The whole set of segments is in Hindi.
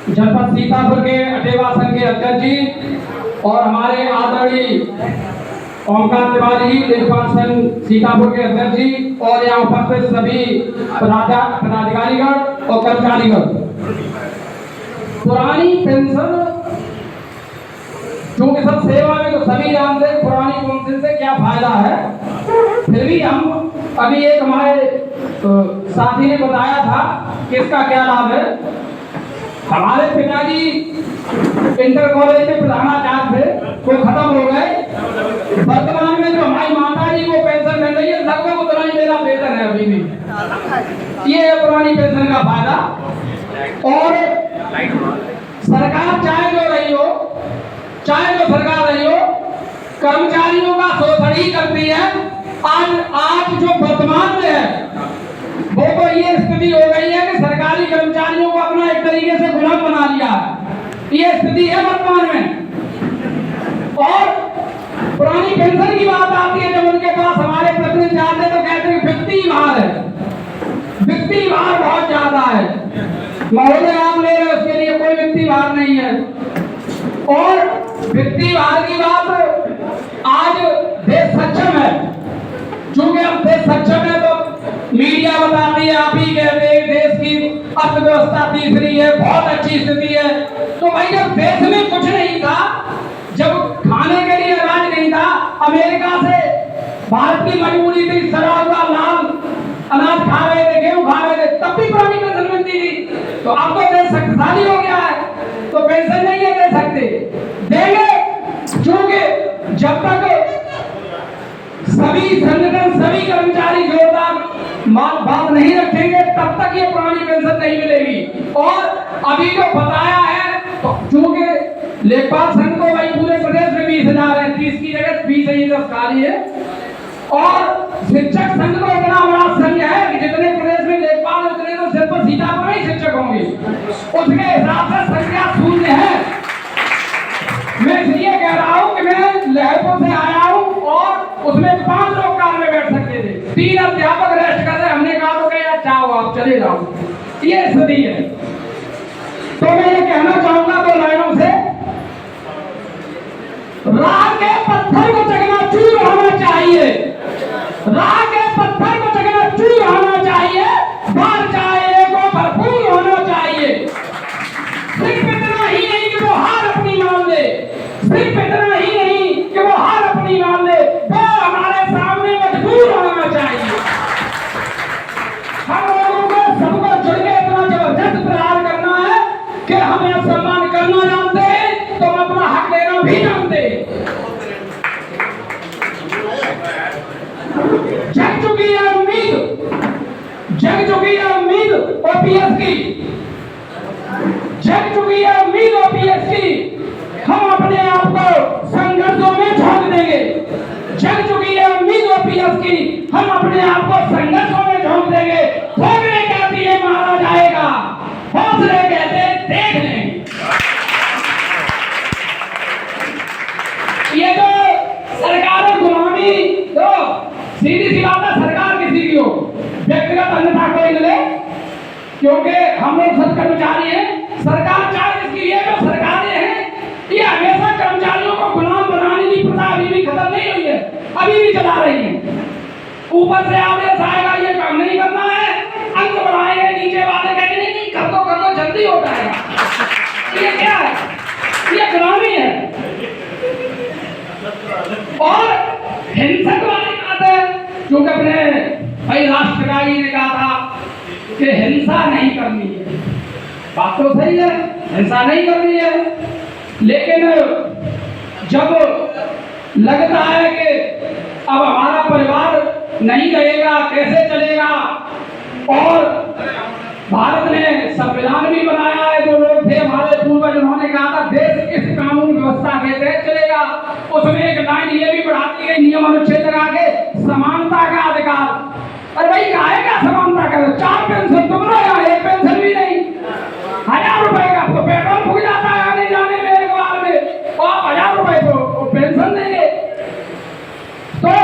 जनपद सीतापुर के अटेवा संघ के अध्यक्ष जी और हमारे आदरणीय ओमकार तिवारी जी, लेखपाल संघ सीतापुर के अध्यक्ष जी और यहाँ उपस्थित सभी पदाधिकारीगण और कर्मचारीगण। पुरानी पेंशन क्योंकि सब सेवा में तो सभी जानते हैं पुरानी पेंशन से क्या फायदा है, फिर भी हम अभी एक हमारे साथी ने बताया था कि इसका क्या लाभ है। हमारे पिताजी इंटर कॉलेज के प्रधानाचार्य थे, वो खत्म हो गए। वर्तमान में जो हमारी माता जी को पेंशन मिल रही है लगभग उतना ही मेरा वेतन है अभी भी। ये है पुरानी पेंशन का फायदा। और सरकार चाहे जो रही हो, चाहे जो सरकार रही हो, कर्मचारियों का शोषण ही करती है। आज जो वर्तमान में है वो तो ये स्थिति हो गई है कि सरकारी कर्मचारियों को अपना एक तरीके से गुलाम बना लिया है। ये स्थिति है वर्तमान में। और पुरानी पेंशन की बात आती है, जब उनके पास हमारे प्रतिनिधि जाते तो कहते हैं वित्तीय भार है, वित्तीय भार बहुत ज्यादा है। महोदय आप ले रहे, उसके लिए कोई वित्तीय भार नहीं है। और वित्तीय भार की बात, आज देश सक्षम है, चूंकि अब देश सक्षम है तो मीडिया बताती है, आप ही कहते हैं देश की अर्थव्यवस्था तीसरी है, बहुत अच्छी स्थिति है। तो भाई जब देश में कुछ नहीं था, जब खाने के लिए अनाज नहीं था, अमेरिका से भारत की मजबूरी थी, सड़ा हुआ लाल अनाज खा रहे थे, गेहूं खा रहे थे, तब भी पुरानी पेंशन मिलती थी। तो अब तो देश शक्तिशाली हो गया है तो पेंशन नहीं है दे सकते, देंगे। क्योंकि जब तक सभी संगठन, सभी कर्मचारी जोरदार बात नहीं रखेंगे तब तक ये पुरानी पेंशन नहीं मिलेगी। और अभी जो बताया है तो चूंकि लेखपाल संघ को भाई पूरे प्रदेश में 20,000 है, 30 की जगह 20 है, 10 खाली है। और शिक्षक संघ तो इतना बड़ा संघ है कि जितने प्रदेश में लेखपाल उतने तो सिर्फ सीतापुर में ही शिक्षक होंगे, उसके हिसाब से संख्या शून्य है। मैं इसलिए कह रहा हूं कि मैं लहरपुर से आया हूं और उसमें 5 लोग कार में बैठ सकते थे, 3 अध्यापक रेस्ट कर रहे, हमने कहा तो क्या चाहो आप चले जाओ, ये स्थिति है। तो मैं ये कहना चाहूंगा 2 लाइनों से, राह के पत्थर को चकनाचूर होना चाहिए, राह के पत्थर को चकनाचूर होना चाहिए, बाहर जाए को भरपूर होना चाहिए। सिर्फ इतना ही नहीं कि वो हार अपनी मान ले, सिर्फ इतना ही नहीं कि वो हार अपनी मान ले, वो हमारे सामने मजबूर होना चाहिए। हम लोगों को सबको जुड़ के इतना जबरदस्त प्रहार करना है कि हमें सम्मान करना जानते हैं तो हम अपना हक देना भी जानते हैं। जग चुकी है उम्मीद, जग चुकी है उम्मीद ओपीएस की, जग चुकी है उम्मीद ओपीएस की। हम अपने आप को संघर्षों में झोंक देंगे, जग चुकी है उम्मीद ओपीएस की, हम अपने आप को संघर्षों में झोंक देंगे। ठोकरे कहती है मारा जाएगा, हौसले कहते देख लेंगे। ये जो सरकार गुलामी, तो सीधी सी बात है, सरकार किसी की हो, व्यक्तिगत अन्यथा कोई मिले, क्योंकि हम लोग सब कर्मचारी हैं। सरकार चाहे इसकी लिए जो सरकारें हैं ये हमेशा कर्मचारियों को गुलाम बनाने की प्रथा अभी भी खत्म नहीं हुई है, अभी भी चला रही है। ऊपर से आदेश आएगा ये काम नहीं करना है, अंक बढ़ाएंगे, नीचे वाले कहेंगे नहीं कर दो जल्दी हो जाएगा। ये क्या है? ये गुलामी है। और हिंसक वाली बात है, क्योंकि अपने भाई राष्ट्रगाई ने कहा था कि हिंसा नहीं करनी है, बात तो सही है, हिंसा नहीं करनी है, लेकिन जब लगता है कि अब हमारा परिवार नहीं रहेगा, कैसे चलेगा, और भारत ने संविधान भी बनाया है, जो लोग थे हमारे पूर्वज उन्होंने कहा था देश इस कानून व्यवस्था के तहत चलेगा, उसमें एक लाइन ये भी बढ़ाती गई नियम अनुच्छेद लगा के समानता का अधिकार। अरे भाई काहे का समानता का? 4 पेंशन तुम लो या 1 पेंशन भी नहीं, 1000 रुपए का तो पेट्रोल फूक जाता है आने जाने में एक बार में, और 1000 रुपए तो पेंशन देंगे। तो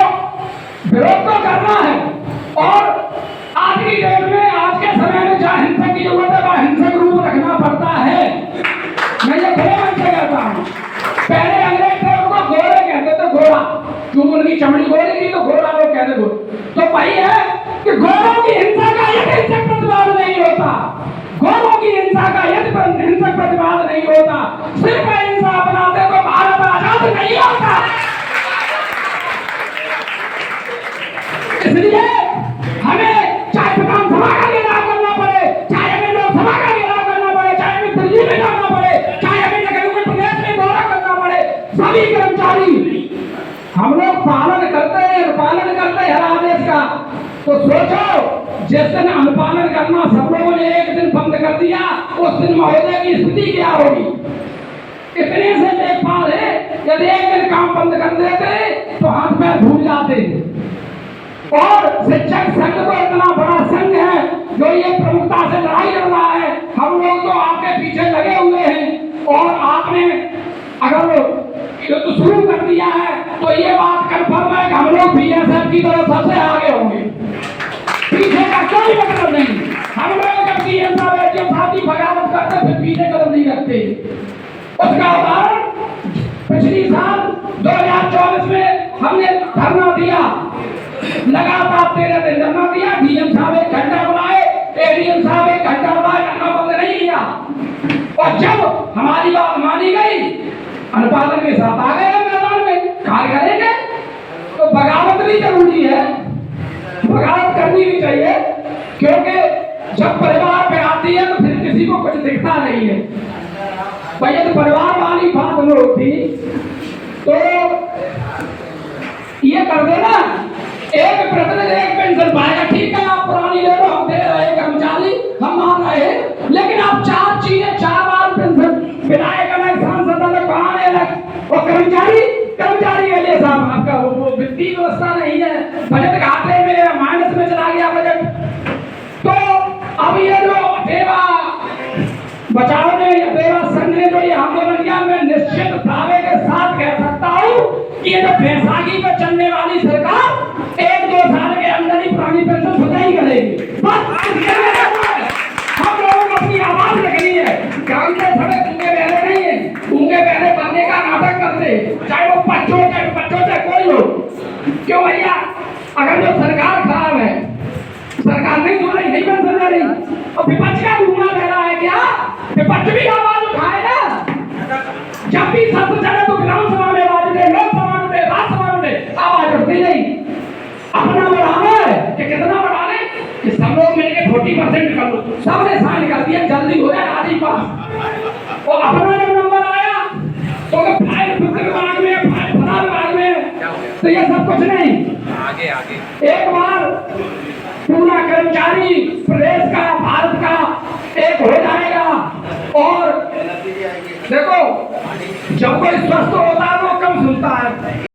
विरोध तो करना है। और आज की डेट में, आज के समय में जहाँ हिंसा की जरूरत है वहाँ हिंसक रूप रखना पड़ता है। की चमड़ी गोरी थी तो गोरा लोग कहते गो। तो वही है कि गोरों की हिंसा का एक हिंसक प्रतिवाद नहीं होता, गोरों की हिंसा का यदि हिंसक प्रतिवाद नहीं होता, सिर्फ हिंसा अपनाते तो भारत आजाद नहीं होता। इसलिए हमें चाहे विधानसभा का घेराव करना पड़े, चाहे हमें लोकसभा का घेराव करना पड़े, चाहे हमें दिल्ली में जाना पड़े, चाहे हमें उत्तर प्रदेश में दौरा करना पड़े, सभी कर्मचारी हम लोग पालन करते हैं हर आदेश का। तो सोचो जिस दिन अनुपालन करना सब लोगों ने एक दिन बंद कर दिया, उस दिन महोदय की स्थिति क्या होगी। इतने से देखभाल है, यदि एक दिन काम बंद कर देते तो हाथ पैर भूल जाते। और शिक्षक संघ तो इतना बड़ा संघ है जो ये प्रमुखता से लड़ाई लड़ रहा है, हम लोग तो आपके पीछे लगे हुए हैं। और आपने अगर युद्ध शुरू कर दिया है तो ये बात कन्फर्म है कि हम लोग बीएसएफ की तरफ सबसे आगे होंगे, पीछे का कोई मतलब नहीं। हम लोग जब सीएम साहब की बगावत करते फिर पीछे कदम नहीं रखते। उसका उदाहरण पिछली साल 2024 में हमने धरना दिया, लगातार 13 दिन धरना दिया, डीएम साहब 1 घंटा बुलाए, एडीएम साहब 1 घंटा बुलाए, धरना बंद नहीं किया। और जब हमारी बात मानी गई, अनुपालन के साथ आ गए मैदान में, कार्य करेंगे। तो बगावत भी जरूरी है, बगावत करनी भी चाहिए, क्योंकि जब परिवार पे आती है तो फिर किसी को कुछ दिखता नहीं है। भैया तो परिवार वाली बात लोग थी तो ये कर देना, एक प्रतिदिन एक पेंशन पाएगा, ठीक है आप पुरानी ले लो, हम दे रहे कर्मचारी, हम मान रहे हैं, लेकिन आप 4 चीजें 4 बार पेंशन, विधायक अलग, सांसद अलग, बहाने अलग, और कर्मचारी के लिए साहब आपका वो वित्तीय व्यवस्था नहीं है, बजट घाटे में माइनस में चला गया बजट। तो अब ये जो सेवा बचाओ ने या सेवा संघ ने जो ये आंदोलन किया, मैं निश्चित दावे के साथ कह सकता हूँ कि ये जो बैसाखी पर चलने वाली सरकार 1-2 साल के अंदर ही पुरानी पेंशन स्वतः ही करेगी। हम लोगों को अपनी आवाज रखनी है, काम के समय उनके बहने नहीं है, उनके बहने बनने का नाटक करते, चाहे वो बच्चों से कोई हो। क्यों भैया, अगर जो सरकार खराब है, सरकार नहीं सुन रही, नहीं पेंशन दे रही, और विपक्ष का घूमना रह रहा है क्या, विपक्ष भी आवाज उठाए ना। जब भी सत्य चले तो विधानसभा में आवाज उठे, लोकसभा में, राज्यसभा में आवाज उठती नहीं। अपना बढ़ाना है कि कितना बढ़ाने कि सब लोग मिलकर 40% कर लो, सबने साइन कर दिया, जल्दी हो जाए आदि पास। और अपना जब नंबर आया तो फाइल विभाग में, फाइल फला विभाग में, तो ये सब कुछ नहीं। आगे एक बार पूरा कर्मचारी प्रदेश का, भारत का एक हो जाएगा। और देखो जब कोई स्वस्थ होता है वो कम सुनता है।